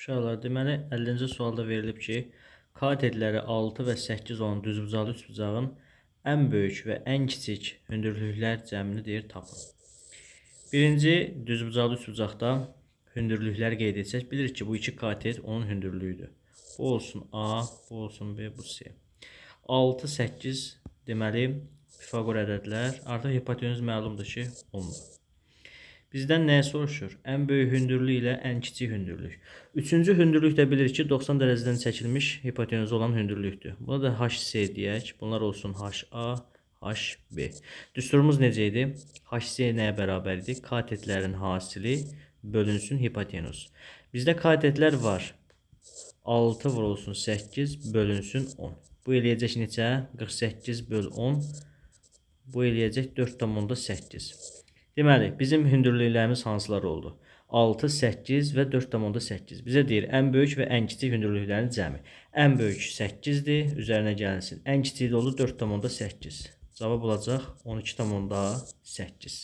Uşaqlar, deməli 50-ci sualda verilib ki, katetləri 6 və 8 olan düzbucaqlı üçbucağın ən böyük və ən kiçik hündürlüklər cəmini deyir tapın. Birinci düzbucaqlı üçbucaqda hündürlüklər qeyd etsək, bilirik ki, bu iki katet onun hündürlüyüdür. Bu olsun A, bu olsun B, bu C. 6, 8 deməli Pifaqor ədədlər. Artıq hipotenüz məlumdur ki, 10-dur. Bizdən nəyə soruşur? Ən böyük hündürlük ilə ən kiçik hündürlük. Üçüncü hündürlük də bilirik ki, 90 dərəcədən çəkilmiş hipotenüzü olan hündürlükdür. Buna da HC deyək. Bunlar olsun HA, HB. Düsturumuz necə idi? HC nəyə bərabər idi? Katetlərin hasili bölünsün hipotenüs. Bizdə katetlər var. 6 vurulsun 8 bölünsün 10. Bu eləyəcək neçə? 48 böl 10. Bu eləyəcək 4,8. Deməli, bizim hündürlüklərimiz hansılar oldu? 6, 8 və 4,8. Bizə deyir, ən böyük və ən kiçik hündürlüklərin cəmi. Ən böyük 8-dir, üzərinə gəlinsin. Ən kiçik də oldu 4,8. Cavab olacaq 12,8.